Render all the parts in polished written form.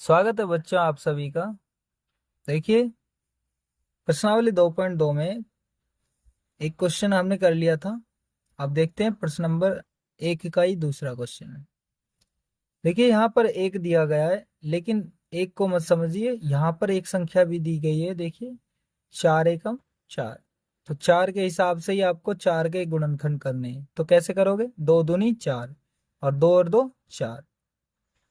स्वागत है बच्चों आप सभी का। देखिए, प्रश्नावली 2.2 में एक क्वेश्चन हमने कर लिया था। अब देखते हैं प्रश्न नंबर 1 का ही दूसरा क्वेश्चन है। देखिए, यहाँ पर एक दिया गया है, लेकिन एक को मत समझिए, यहाँ पर एक संख्या भी दी गई है। देखिए, 4 एकम 4। तो 4 के हिसाब से ही आपको 4 के गुणनखंड करने हैं। तो कैसे करोगे? 2 दूनी 4 और 2 और 2 4।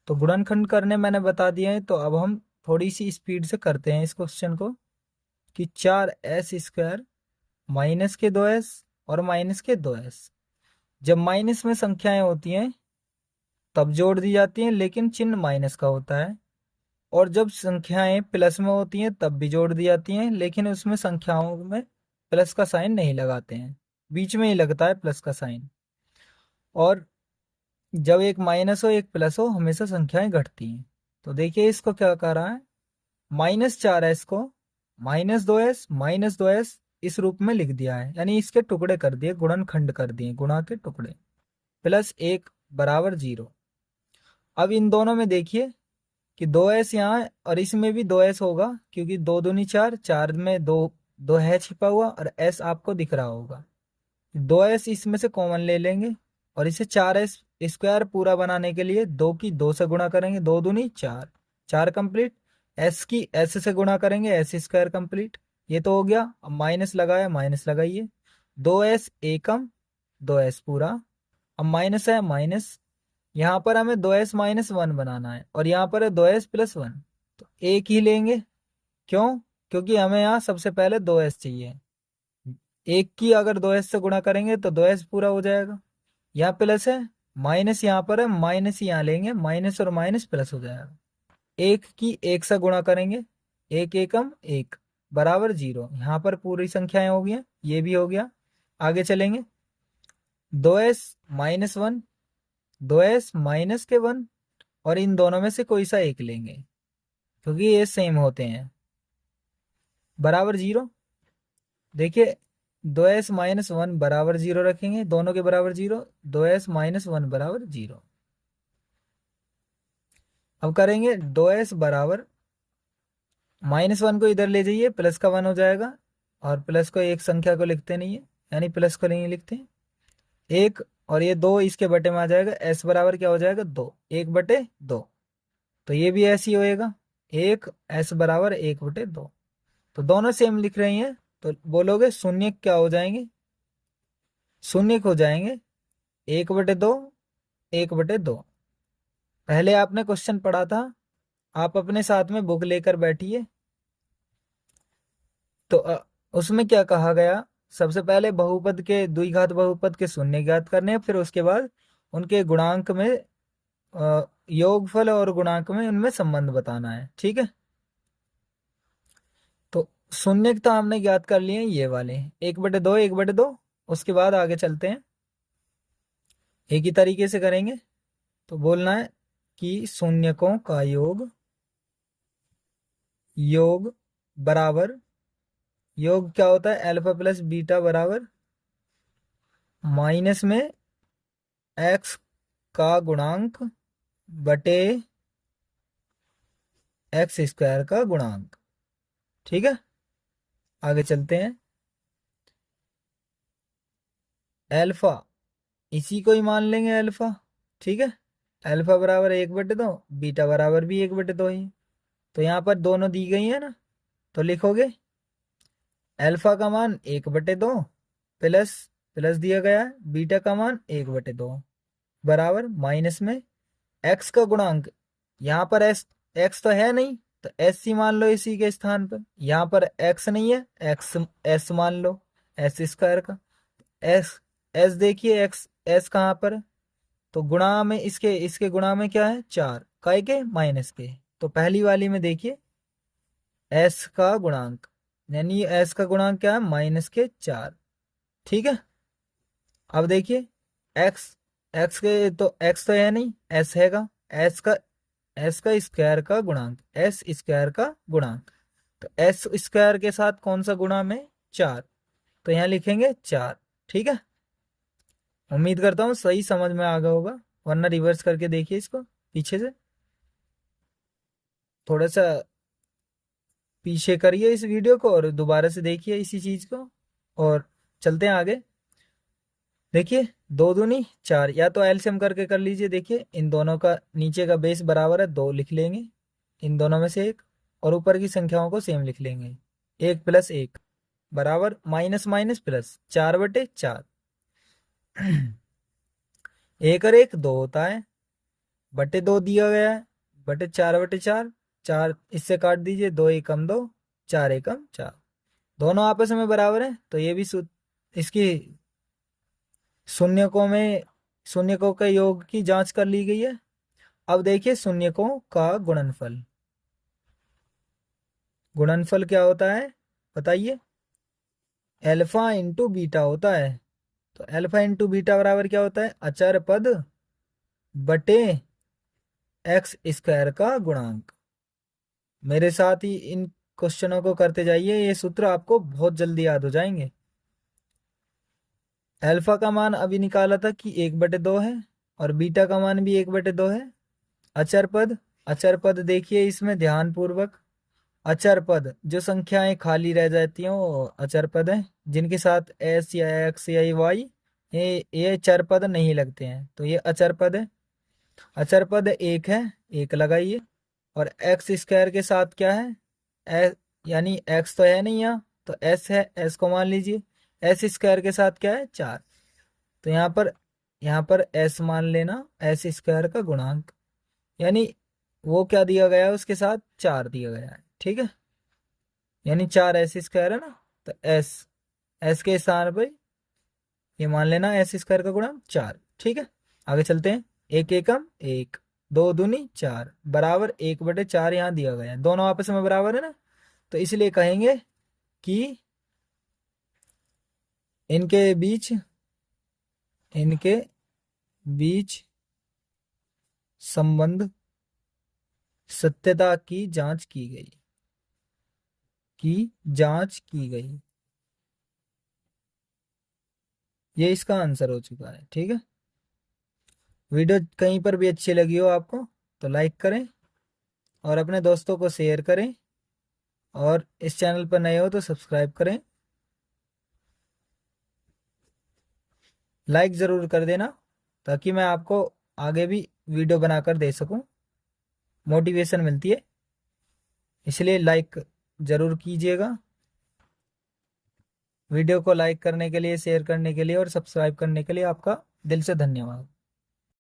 तो गुणनखंड करने मैंने बता दिया है। तो अब हम थोड़ी सी स्पीड से करते हैं इस क्वेश्चन को कि 4s² माइनस के 2s और माइनस के 2s। जब माइनस में संख्याएं होती हैं तब जोड़ दी जाती हैं, लेकिन चिन्ह माइनस का होता है। और जब संख्याएं प्लस में होती हैं तब भी जोड़ दी जाती हैं, लेकिन उसमें संख्याओं में प्लस का साइन नहीं लगाते हैं, बीच में ही लगता है प्लस का साइन। और जब एक माइनस हो एक प्लस हो हमेशा संख्याएं घटती हैं। तो देखिए, इसको क्या कर रहा है, -4s को -2s इस रूप में लिख दिया है, यानी इसके टुकड़े कर दिए, गुणनखंड कर दिए, गुणा के टुकड़े। +1 बराबर 0। अब इन दोनों में देखिए कि 2s यहाँ है और इसमें भी 2s होगा, क्योंकि 2 दूनी 4, 4 में दो दो है छिपा हुआ और s आपको दिख रहा होगा। 2s इसमें से कॉमन ले लेंगे और इसे 4s² पूरा बनाने के लिए 2 की 2 से गुणा करेंगे। 2 दूनी 4, 4 कंप्लीट। s की s से गुणा करेंगे, s² कंप्लीट। ये तो हो गया। अब माइनस लगाया, माइनस लगाइए। 2s एकम 2s पूरा। अब माइनस है माइनस, यहाँ पर हमें 2s-1 बनाना है और यहाँ पर है 2s+1। तो एक ही लेंगे। क्यों? क्योंकि हमें यहाँ सबसे पहले 2s चाहिए। एक की अगर 2s से गुणा करेंगे तो 2s पूरा हो जाएगा। यहाँ प्लस है, माइनस यहाँ पर है, माइनस यहाँ लेंगे, माइनस और माइनस प्लस हो जाएगा। एक की एक से गुणा करेंगे, एक एकम एक बराबर 0। यहाँ पर पूरी संख्याएं हो गई, ये भी हो गया। आगे चलेंगे, 2s-1, 2s-1 और इन दोनों में से कोई सा एक लेंगे, क्योंकि ये सेम होते हैं, बराबर 0। देखिए, 2s-1 बराबर 0 रखेंगे, दोनों के बराबर 0, 2s-1 बराबर 0। अब करेंगे 2s बराबर -1 को इधर ले जाइए, प्लस का 1 हो जाएगा। और प्लस को एक संख्या को लिखते नहीं है, यानी प्लस को नहीं लिखते एक। और ये 2 इसके बटे में आ जाएगा, s बराबर क्या हो जाएगा 2, 1/2। तो ये भी ऐसे ही होएगा, 1 s बराबर 1/2। तो दोनों सेम लिख रही हैं, तो बोलोगे शून्य क्या हो जाएंगे? शून्य हो जाएंगे 1/2, 1/2। पहले आपने क्वेश्चन पढ़ा था, आप अपने साथ में बुक लेकर बैठिए। तो उसमें क्या कहा गया, सबसे पहले बहुपद के द्विघात बहुपद के शून्य ज्ञात करने हैं, फिर उसके बाद उनके गुणांक में योगफल और गुणांक में उनमें संबंध बताना है। ठीक है, तो शून्य तो हमने ज्ञात कर लिए ये वाले 1/2, 1/2। उसके बाद आगे चलते हैं, एक ही तरीके से करेंगे। तो बोलना है कि शून्यकों का योग बराबर, योग क्या होता है, अल्फा प्लस बीटा बराबर माइनस में एक्स का गुणांक बटे x² का गुणांक। ठीक है, आगे चलते हैं। अल्फा इसी को ही मान लेंगे अल्फा। ठीक है, अल्फा बराबर 1/2, बीटा बराबर भी 1/2 ही। तो यहाँ पर दोनों दी गई है ना, तो लिखोगे अल्फा का मान 1/2 प्लस प्लस दिया गया है, बीटा का मान 1/2 बराबर माइनस में एक्स का गुणांक। यहाँ पर एक्स तो है नहीं, तो एस सी मान लो इसी के स्थान पर। यहाँ पर एक्स नहीं है, एक्स एस मान लो, s² का एस। एस देखिए, एक्स एस कहाँ पर है? तो गुणा में इसके इसके गुणा में क्या है, 4 काय के माइनस के। तो पहली वाली में देखिए एस का गुणांक, यानी एस का गुणांक क्या है, -4। ठीक है, अब देखिए एक्स, एक्स के तो एक्स तो है नहीं, एस हैगा, एस का स्क्वायर का गुणांक, s² का गुणांक। तो s² के साथ कौन सा गुणा में, 4। तो यहाँ लिखेंगे 4। ठीक है, उम्मीद करता हूँ सही समझ में आ गया होगा, वरना रिवर्स करके देखिए इसको पीछे से। थोड़ा सा पीछे करिए इस वीडियो को और दोबारा से देखिए इसी चीज को, और चलते हैं आगे। देखिए, दो दूनी चार, या तो एलसीएम करके कर लीजिए। देखिए, इन दोनों का नीचे का बेस बराबर है, दो लिख लेंगे इन दोनों में से एक, और ऊपर की संख्याओं को सेम लिख लेंगे। एक प्लस एक बराबर माइनस माइनस प्लस, 4/4। एक और एक दो होता है, बटे दो दिया गया है, बटे 4/4। चार इससे काट दीजिए, दो एकम दो, चार एकम चार, दोनों आपस में बराबर है, तो ये भी इसकी शून्यकों में शून्यकों के योग की जांच कर ली गई है। अब देखिए शून्यकों का गुणनफल। गुणनफल क्या होता है बताइए? अल्फा इंटू बीटा होता है। तो अल्फा इंटू बीटा बराबर क्या होता है? अचर पद बटे एक्स स्क्वायर का गुणांक। मेरे साथ ही इन क्वेश्चनों को करते जाइए, ये सूत्र आपको बहुत जल्दी याद हो जाएंगे। अल्फा का मान अभी निकाला था कि 1/2 है, और बीटा का मान भी 1/2 है। अचर पद, अचर पद देखिए इसमें ध्यान पूर्वक। अचर पद जो संख्याएं खाली रह जाती हैं वो अचर पद है, जिनके साथ एस या एक्स या वाई ये चर पद नहीं लगते हैं, तो ये अचर पद है। अचर पद एक है, एक लगाइए। और एक्स स्क्वायर के साथ क्या है? यानी एक्स तो है नहीं यहाँ, तो एस है, एस को मान लीजिए। एस स्क्वायर के साथ क्या है? 4। तो यहाँ पर एस मान लेना, एस स्क्वायर का गुणांक, यानी वो क्या दिया गया है उसके साथ? 4 दिया गया है, ठीक है। यानी 4 एस स्क्वायर है ना, तो एस एस के स्थान पर ये मान लेना एस स्क्वायर का गुणांक 4, ठीक है। आगे चलते हैं। एक एकम एक, दो दूनी चार बराबर 1/4 यहाँ दिया गया है, दोनों आपस में बराबर है ना, तो इसलिए कहेंगे कि इनके बीच इनके बीच संबंध सत्यता की जांच की गई, ये इसका आंसर हो चुका है, ठीक है। वीडियो कहीं पर भी अच्छी लगी हो आपको तो लाइक करें और अपने दोस्तों को शेयर करें, और इस चैनल पर नए हो तो सब्सक्राइब करें। लाइक ज़रूर कर देना ताकि मैं आपको आगे भी वीडियो बनाकर दे सकूं, मोटिवेशन मिलती है, इसलिए लाइक ज़रूर कीजिएगा। वीडियो को लाइक करने के लिए, शेयर करने के लिए और सब्सक्राइब करने के लिए आपका दिल से धन्यवाद।